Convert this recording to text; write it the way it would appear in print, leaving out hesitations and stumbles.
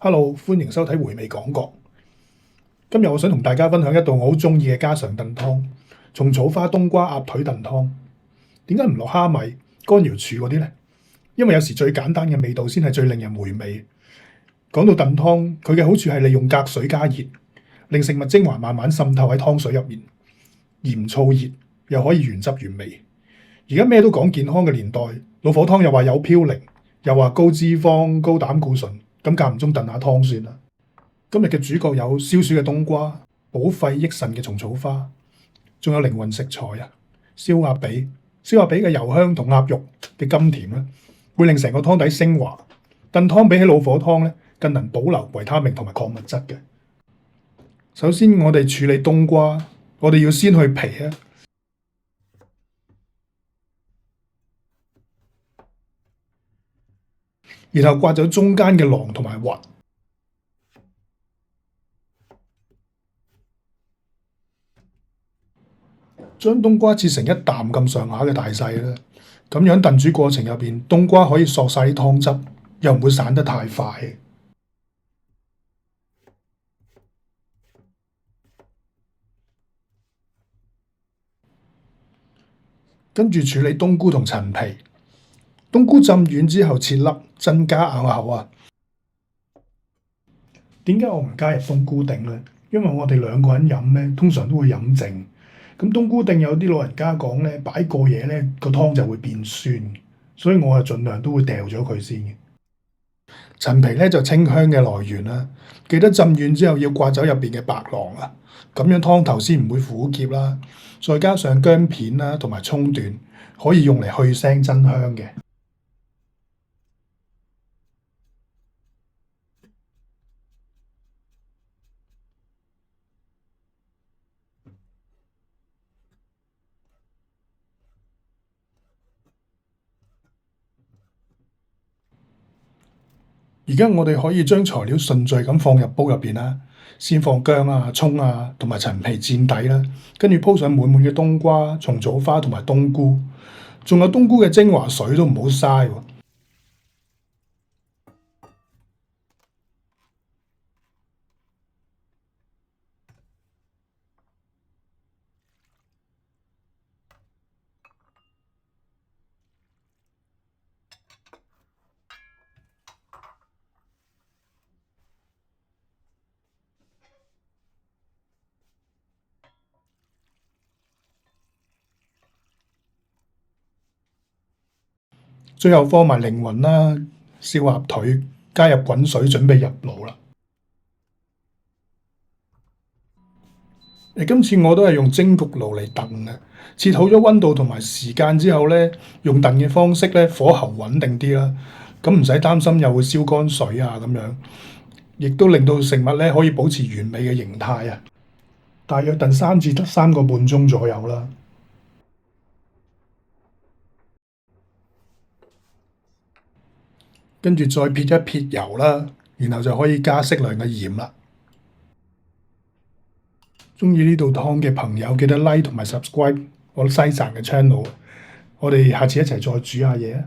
Hello，歡迎收睇回味講國。今日我想同大家分享一道我好中意嘅家常燉湯——蟲草花冬瓜鴨腿燉湯。點解唔落蝦米、乾瑤柱嗰啲呢？因為有時最簡單嘅味道先係最令人回味。講到燉湯，佢嘅好處係利用隔水加熱，令食物精華慢慢滲透喺湯水入面，鹽燥熱又可以原汁原味。而家咩都講健康嘅年代，老火湯又話有嘌呤，又話高脂肪、高膽固醇。咁間唔中燉下湯算啦。今日嘅主角有消暑嘅冬瓜、補肺益腎嘅蟲草花，仲有靈魂食材啊，燒鴨髀。燒鴨髀嘅油香同鴨肉嘅甘甜咧，會令成個湯底升華。燉湯比起老火湯咧，更能保留維他命同埋礦物質嘅。首先我哋處理冬瓜，我哋要先去皮啊。然後刮走中間嘅囊同埋核，將冬瓜切成一啖咁上下嘅大細啦。咁樣燉煮過程入邊，冬瓜可以索晒啲湯汁，又唔會散得太快。跟住處理冬菇同陳皮。冬菇浸軟之後切粒，增加咬口啊！點解我唔加入冬菇丁呢？因為我哋兩個人飲咧，通常都會飲剩。咁冬菇丁有啲老人家講咧，擺過夜咧個湯就會變酸，所以我就盡量都會掉咗佢先嘅。陳皮咧就清香嘅來源啦，記得浸軟之後要刮走入邊嘅白囊啊，咁樣湯頭先唔會苦澀啦。再加上薑片啦同埋葱段，可以用嚟去腥增香嘅。而家我哋可以將材料順序咁放入煲入邊啦，先放薑啊、葱啊同埋陳皮墊底啦，跟住鋪上滿滿嘅冬瓜、蟲草花同埋冬菇，仲有冬菇嘅精華水都唔好嘥喎。最後放埋靈魂啦，燒鴨腿，加入滾水準備入爐啦。今次我都係用蒸焗爐嚟燉嘅，設好咗溫度同埋時間之後咧，用燉嘅方式咧，火候穩定啲啦，咁唔使擔心又會燒乾水啊咁樣，亦都令到食物咧可以保持原味嘅形態啊。大約燉3至3個半鐘左右啦。跟住再撇一撇油啦，然後就可以加適量嘅鹽啦。鍾意呢道湯嘅朋友記得 like 同埋 subscribe 我西澤嘅 channel。我哋下次一齊再煮下嘢啊！